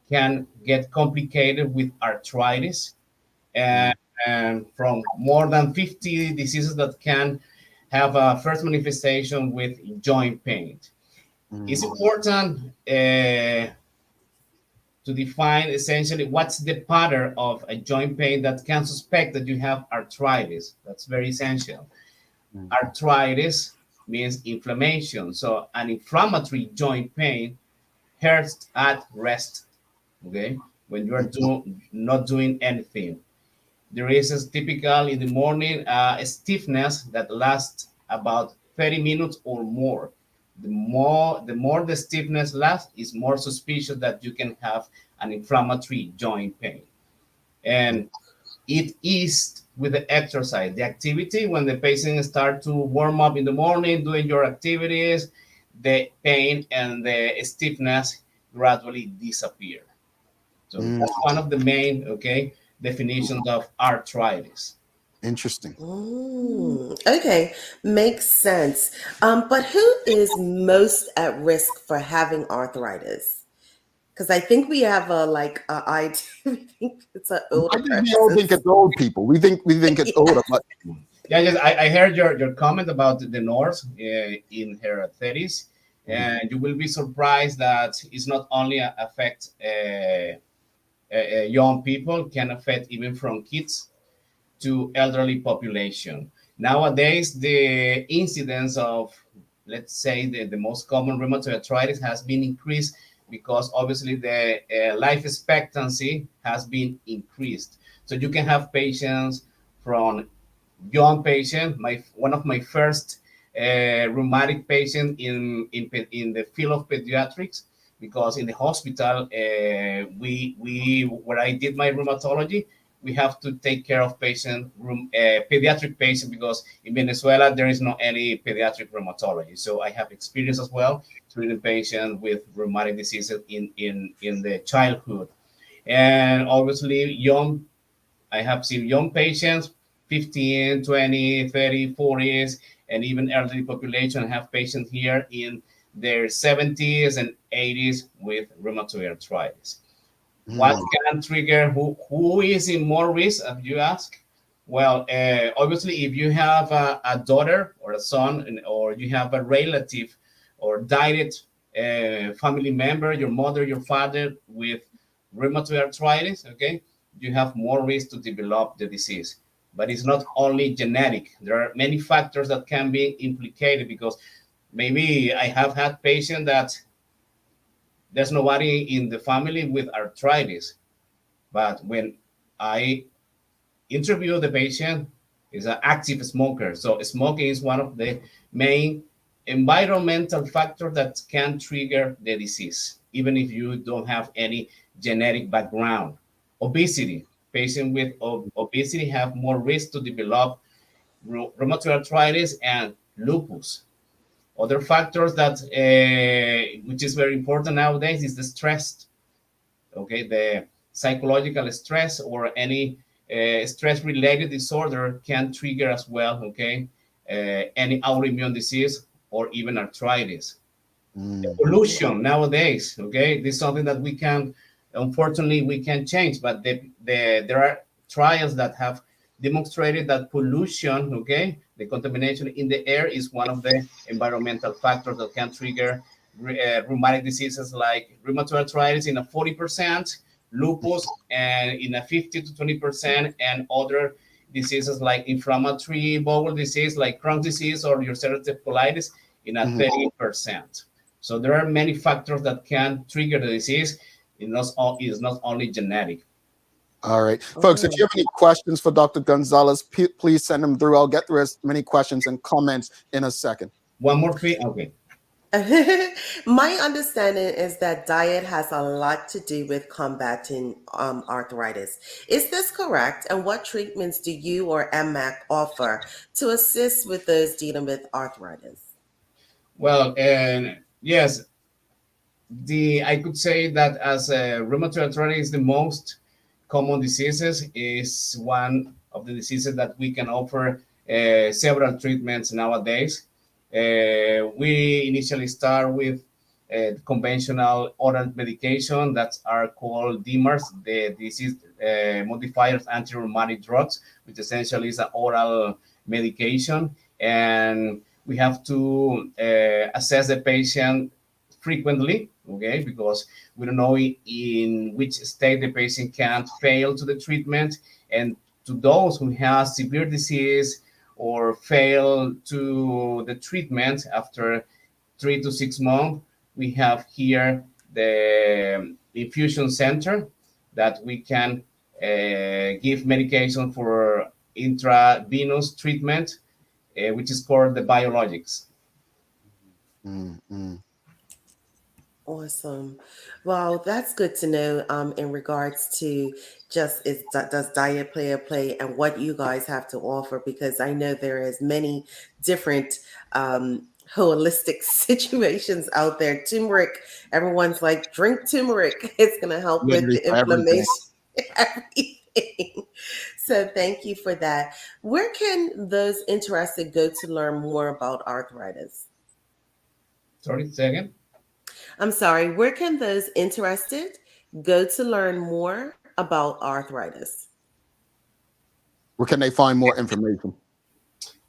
can get complicated with arthritis, and from more than 50 diseases that can have a first manifestation with joint pain. It's important to define essentially what's the pattern of a joint pain that can suspect that you have arthritis. That's very essential. Arthritis means inflammation. So an inflammatory joint pain hurts at rest. Okay. when you are not doing anything. There is a typical in the morning a stiffness that lasts about 30 minutes or more. The more the stiffness lasts, is more suspicious that you can have an inflammatory joint pain. And it is with the exercise, the activity. When the patient start to warm up in the morning, doing your activities, the pain and the stiffness gradually disappear. So that's one of the main, definitions of arthritis. Interesting. Okay, makes sense. But who is most at risk for having arthritis? Because I think we have a idea. We think it's an older We don't think it's old people. We think it's older, but Yeah, I heard your comment about the nurse in her 30s, and you will be surprised that it's not only affect young people, can affect even from kids to elderly population. Nowadays, the incidence of, let's say, the most common rheumatoid arthritis has been increased because obviously the life expectancy has been increased. So you can have patients from young patient. One of my first rheumatic patient in the field of pediatrics, because in the hospital we where I did my rheumatology, we have to take care of pediatric patient, because in Venezuela there is no any pediatric rheumatology. So I have experience as well treating patients with rheumatic diseases in the childhood, and obviously I have seen young patients, 15, 20, 30, 40s, and even elderly population. Have patients here in their 70s and 80s with rheumatoid arthritis. What can trigger, who is in more risk, if you ask? Well, obviously, if you have a daughter or a son, or you have a relative or direct family member, your mother, your father, with rheumatoid arthritis, you have more risk to develop the disease. But it's not only genetic. There are many factors that can be implicated, because maybe I have had patients that there's nobody in the family with arthritis, but when I interview the patient, is an active smoker. So smoking is one of the main environmental factors that can trigger the disease, even if you don't have any genetic background. Obesity. Patients with obesity have more risk to develop rheumatoid arthritis and lupus. Other factors that, which is very important nowadays, is the stress. The psychological stress or any stress-related disorder can trigger as well. Any autoimmune disease or even arthritis. The pollution nowadays. This is something that we can, unfortunately, we can change. But there are trials that have demonstrated that pollution, the contamination in the air, is one of the environmental factors that can trigger rheumatic diseases like rheumatoid arthritis in a 40%, lupus and in a 50 to 20%, and other diseases like inflammatory bowel disease like Crohn's disease or ulcerative colitis in a 30%. So there are many factors that can trigger the disease. It's not only genetic. All right, folks, if you have any questions for Dr. Gonzalez, please send them through. I'll get through as many questions and comments in a second. One more thing. Okay. My understanding is that diet has a lot to do with combating arthritis. Is this correct? And what treatments do you or NMAC offer to assist with those dealing with arthritis? Well, yes, I could say that as rheumatoid arthritis is the most common diseases, is one of the diseases that we can offer several treatments nowadays. We initially start with conventional oral medication that are called DMARDs, the disease modifiers anti-rheumatic drugs, which essentially is an oral medication. And we have to assess the patient frequently, because we don't know in which state the patient can fail to the treatment. And to those who have severe disease or fail to the treatment after 3 to 6 months, we have here the infusion center that we can give medication for intravenous treatment, which is called the biologics. Awesome. Well, that's good to know in regards to just does diet play and what you guys have to offer, because I know there is many different holistic situations out there. Turmeric, everyone's like, drink turmeric. It's going to help with Literally the for everything. inflammation. Everything. So thank you for that. Where can those interested go to learn more about arthritis? Sorry, say again? I'm sorry, where can those interested go to learn more about arthritis? Where can they find more information?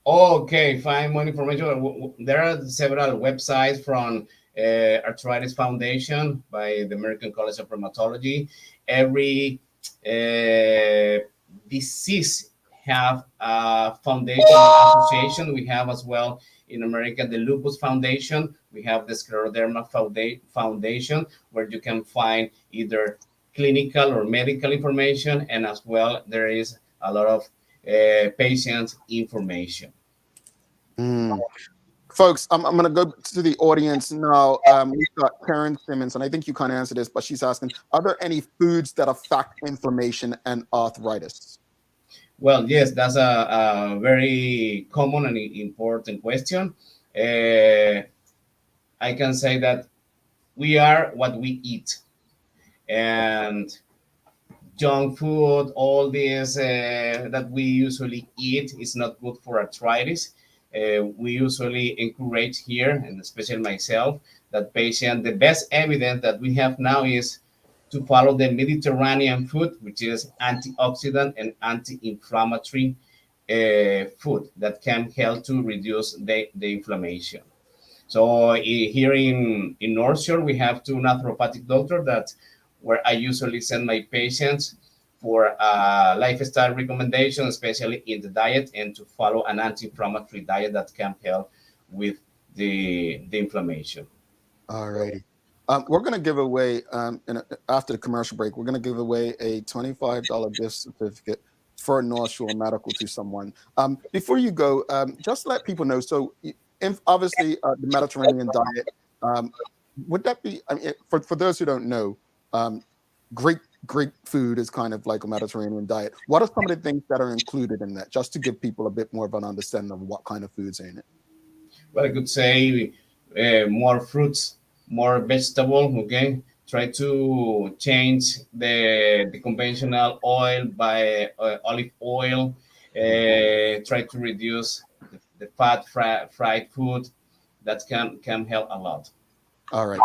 Okay, find more information. There are several websites from Arthritis Foundation by the American College of Rheumatology. Every disease have a foundation association. We have as well in America the Lupus Foundation. We have the Scleroderma Foundation, where you can find either clinical or medical information, and as well there is a lot of patient information. Folks, I'm going to go to the audience now. We've got Karen Simmons, and I think you kind of answered this, but she's asking, are there any foods that affect inflammation and arthritis? Well, yes, that's a very common and important question. I can say that we are what we eat. And junk food, all this that we usually eat is not good for arthritis. We usually encourage here, and especially myself, that patient, the best evidence that we have now is to follow the Mediterranean food, which is antioxidant and anti-inflammatory food that can help to reduce the inflammation. So here in North Shore, we have two naturopathic doctors that where I usually send my patients for lifestyle recommendation, especially in the diet, and to follow an anti-inflammatory diet that can help with the inflammation. All righty. We're going to give away, after the commercial break, we're going to give away a $25 gift certificate for North Shore Medical to someone. Before you go, just let people know, so obviously the Mediterranean diet, would that be, I mean, for those who don't know, Greek food is kind of like a Mediterranean diet. What are some of the things that are included in that, just to give people a bit more of an understanding of what kind of foods are in it? Well, I could say more fruits, more vegetable, okay? Try to change the conventional oil by olive oil. Try to reduce the fat fried food. That can help a lot. All right.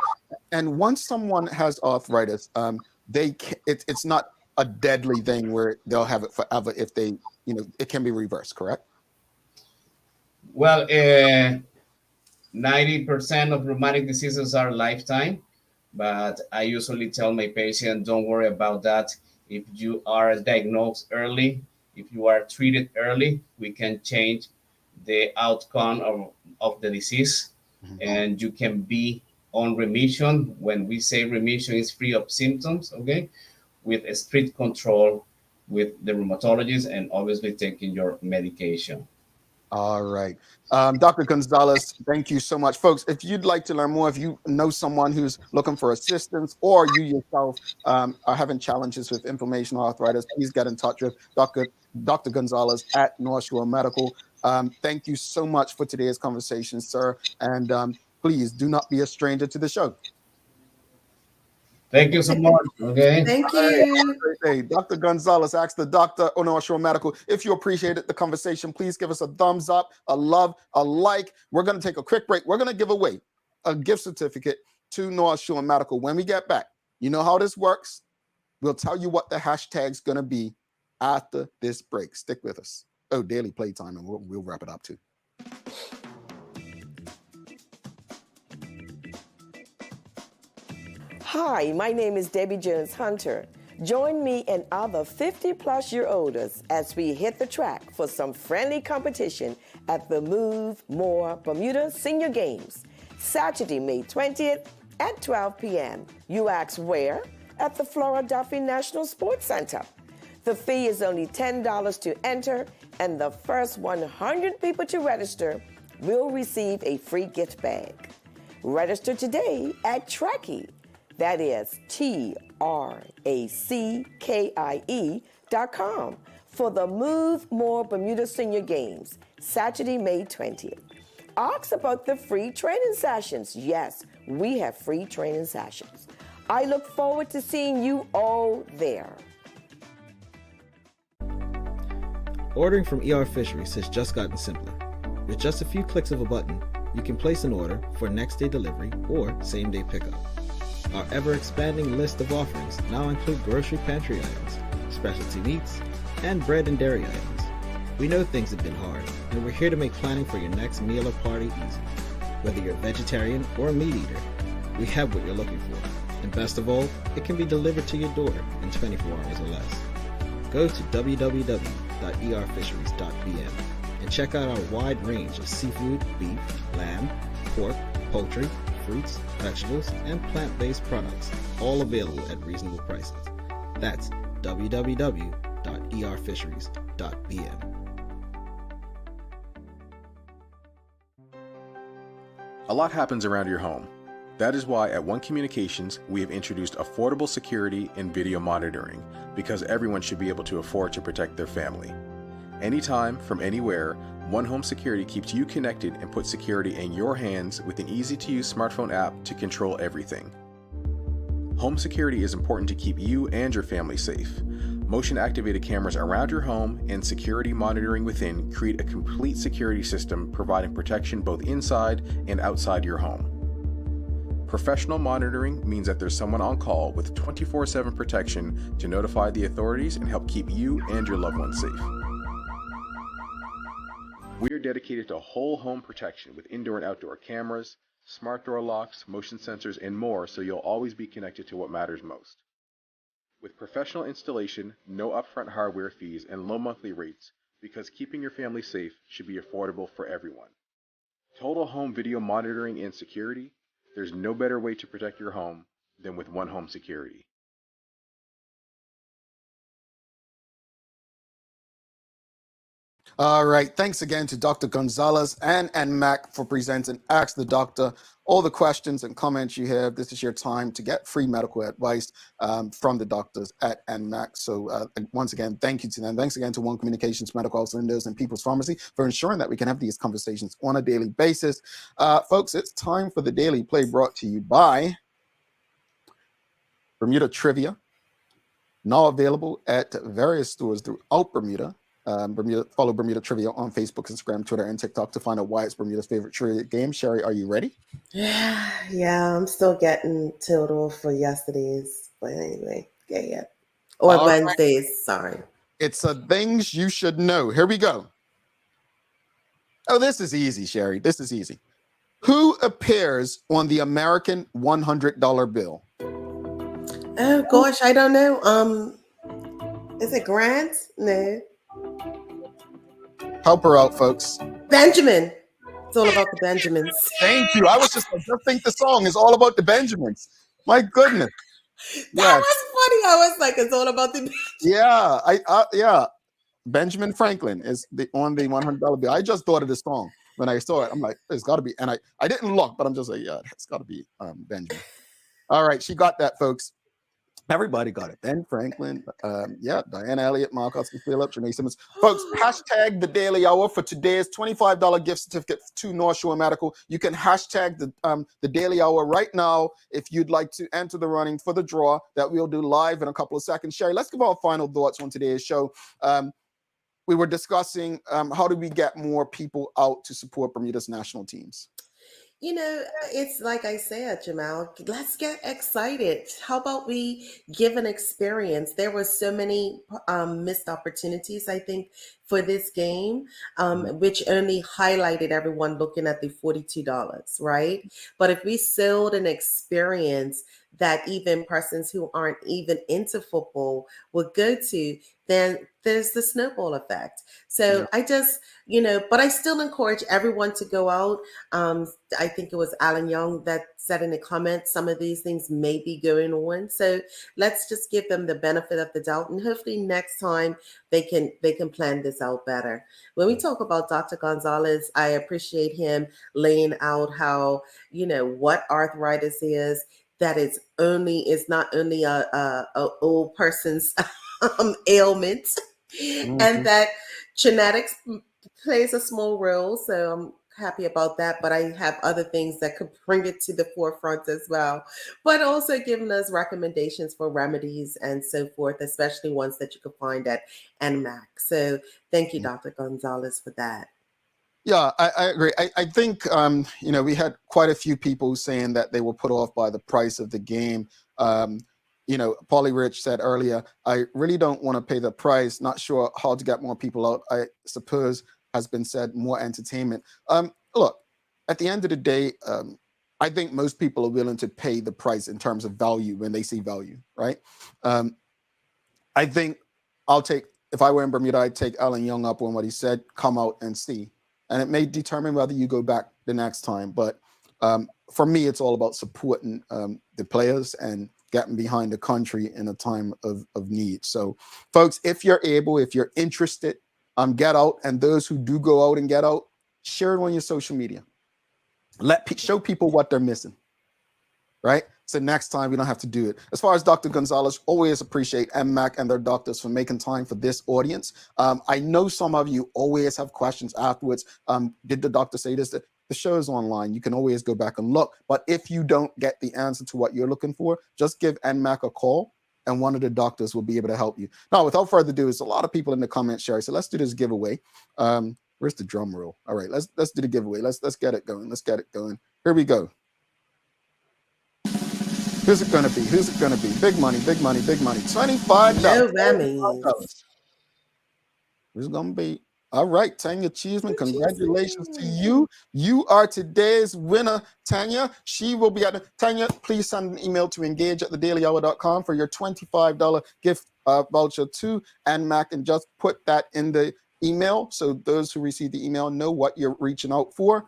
And once someone has arthritis, it's not a deadly thing where they'll have it forever if they, it can be reversed, correct? Well, 90% of rheumatic diseases are lifetime, but I usually tell my patient, don't worry about that. If you are diagnosed early, if you are treated early, we can change the outcome of the disease, and you can be on remission. When we say remission, is free of symptoms, okay, with a strict control with the rheumatologist and obviously taking your medication. All right. Dr. Gonzalez, thank you so much. Folks, if you'd like to learn more, if you know someone who's looking for assistance, or you yourself are having challenges with inflammation or arthritis, please get in touch with Dr. Gonzalez at North Shore Medical. Thank you so much for today's conversation, sir. And please do not be a stranger to the show. Thank you so much. Okay. Thank you. Hey, Dr. Gonzalez asked the doctor on North Shore Medical. If you appreciated the conversation, please give us a thumbs up, a love, a like. We're going to take a quick break. We're going to give away a gift certificate to North Shore Medical. When we get back, you know how this works. We'll tell you what the hashtag's going to be after this break. Stick with us. Oh, daily playtime, and we'll wrap it up too. Hi, my name is Debbie Jones Hunter. Join me and other 50-plus-year-olders as we hit the track for some friendly competition at the Move More Bermuda Senior Games, Saturday, May 20th at 12 p.m. You ask where? at the Philadelphia National Sports Center. The fee is only $10 to enter, and the first 100 people to register will receive a free gift bag. Register today at Trekkie. That is TRACKIE.com for the Move More Bermuda Senior Games, Saturday, May 20th. Ask about the free training sessions. Yes, we have free training sessions. I look forward to seeing you all there. Ordering from ER Fisheries has just gotten simpler. With just a few clicks of a button, you can place an order for next-day delivery or same-day pickup. Our ever-expanding list of offerings now include grocery pantry items, specialty meats, and bread and dairy items. We know things have been hard, and we're here to make planning for your next meal or party easy. Whether you're a vegetarian or a meat eater, we have what you're looking for. And best of all, it can be delivered to your door in 24 hours or less. Go to www.erfisheries.bm and check out our wide range of seafood, beef, lamb, pork, poultry, fruits, vegetables, and plant-based products, all available at reasonable prices. That's www.erfisheries.bm. A lot happens around your home. That is why at One Communications, we have introduced affordable security and video monitoring, because everyone should be able to afford to protect their family. Anytime, from anywhere, One Home Security keeps you connected and puts security in your hands with an easy-to-use smartphone app to control everything. Home security is important to keep you and your family safe. Motion-activated cameras around your home and security monitoring within create a complete security system providing protection both inside and outside your home. Professional monitoring means that there's someone on call with 24/7 protection to notify the authorities and help keep you and your loved ones safe. We are dedicated to whole home protection with indoor and outdoor cameras, smart door locks, motion sensors, and more, so you'll always be connected to what matters most. With professional installation, no upfront hardware fees, and low monthly rates, because keeping your family safe should be affordable for everyone. Total home video monitoring and security, there's no better way to protect your home than with One Home Security. All right. Thanks again to Dr. Gonzalez and NMAC for presenting Ask the Doctor. All the questions and comments you have, this is your time to get free medical advice from the doctors at NMAC. So once again, thank you to them. Thanks again to One Communications, Medical House Windows, and People's Pharmacy for ensuring that we can have these conversations on a daily basis. Folks, it's time for the Daily Play brought to you by Bermuda Trivia, now available at various stores throughout Bermuda. Follow Bermuda Trivia on Facebook, Instagram, Twitter, and TikTok to find out why it's Bermuda's favorite trivia game. Sherry, are you ready? Yeah, I'm still getting tilled off for yesterday's, but anyway, yeah. Or All Wednesdays, right. sorry. It's things you should know. Here we go. Oh, this is easy, Sherry. This is easy. Who appears on the American $100 bill? Oh gosh, I don't know. Is it Grant? No. Help her out, folks. Benjamin. It's all about the Benjamins. Thank you. I just think the song is all about the Benjamins. My goodness. That was funny. I was like, it's all about the Yeah, yeah. Benjamin Franklin is on the $100 bill. I just thought of this song when I saw it. I'm like, it's got to be. And I didn't look, but I'm just like, yeah, it's got to be Benjamin. All right, she got that, folks. Everybody got it. Ben Franklin, Diane Elliott, Mark Oscar Phillips, Renee Simmons. Folks, hashtag the Daily Hour for today's $25 gift certificate to North Shore Medical. You can hashtag the Daily Hour right now if you'd like to enter the running for the draw that we'll do live in a couple of seconds. Sherry, let's give our final thoughts on today's show. We were discussing how do we get more people out to support Bermuda's national teams? You know, it's like I said, Jamal, let's get excited. How about we give an experience? There were so many missed opportunities, I think, for this game, which only highlighted everyone looking at the $42, right? But if we sold an experience that even persons who aren't even into football would go to, then there's the snowball effect. So I just, but I still encourage everyone to go out. I think it was Alan Young that said in the comments, some of these things may be going on. So let's just give them the benefit of the doubt, and hopefully next time they can plan this out better. When we talk about Dr. Gonzalez, I appreciate him laying out how, what arthritis is, that it's not only a old person's ailment, and that genetics plays a small role. So I'm happy about that, but I have other things that could bring it to the forefront as well, but also giving us recommendations for remedies and so forth, especially ones that you could find at NMAC. So thank you, Dr. Gonzalez, for that. Yeah, I agree. I think, we had quite a few people saying that they were put off by the price of the game. Paulie Rich said earlier, I really don't want to pay the price. Not sure how to get more people out. I suppose has been said, more entertainment. Look, at the end of the day, I think most people are willing to pay the price in terms of value when they see value, right? I think if I were in Bermuda, I'd take Alan Young up on what he said, come out and see. And it may determine whether you go back the next time. But for me, it's all about supporting the players and getting behind the country in a time of need. So, folks, if you're able, if you're interested, get out. And those who do go out and get out, share it on your social media. Show people what they're missing, right? So next time we don't have to do it. As far as Dr. Gonzalez, always appreciate NMAC and their doctors for making time for this audience. I know some of you always have questions afterwards. Did the doctor say this? The show is online. You can always go back and look. But if you don't get the answer to what you're looking for, just give NMAC a call and one of the doctors will be able to help you. Now, without further ado, there's a lot of people in the comments, Sherry. So let's do this giveaway. Where's the drum roll? All right, let's do the giveaway. Let's get it going. Let's get it going. Here we go. Who's it gonna be? Who's it gonna be? Big money, big money, big money. $25. No whammies. Who's it gonna be? All right, Tanya Cheeseman, congratulations to you. You are today's winner, Tanya. She will be Tanya, please send an email to engage@thedailyhour.com for your $25 gift voucher to NMAC, and just put that in the email so those who receive the email know what you're reaching out for.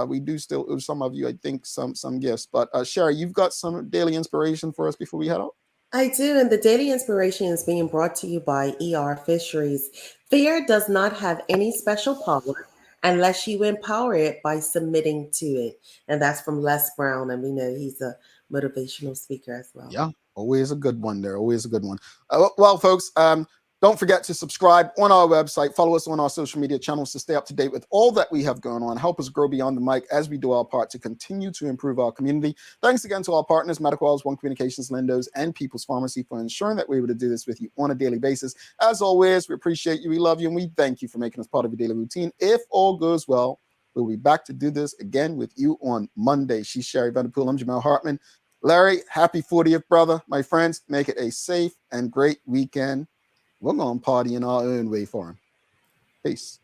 We do still owe some of you, I think, some gifts. But Sherry, you've got some daily inspiration for us before we head out? I do, and the daily inspiration is being brought to you by ER Fisheries. Fear does not have any special power unless you empower it by submitting to it. And that's from Les Brown, and we know he's a motivational speaker as well. Yeah, always a good one there. Always a good one. Well, folks, don't forget to subscribe on our website. Follow us on our social media channels to stay up to date with all that we have going on. Help us grow beyond the mic as we do our part to continue to improve our community. Thanks again to our partners, Medical Hours, One Communications, Lindos, and People's Pharmacy for ensuring that we're able to do this with you on a daily basis. As always, we appreciate you, we love you, and we thank you for making us part of your daily routine. If all goes well, we'll be back to do this again with you on Monday. She's Sherry Vanderpool. I'm Jamel Hartman. Larry, happy 40th, brother. My friends, make it a safe and great weekend. We're going to party in our own way for him. Peace.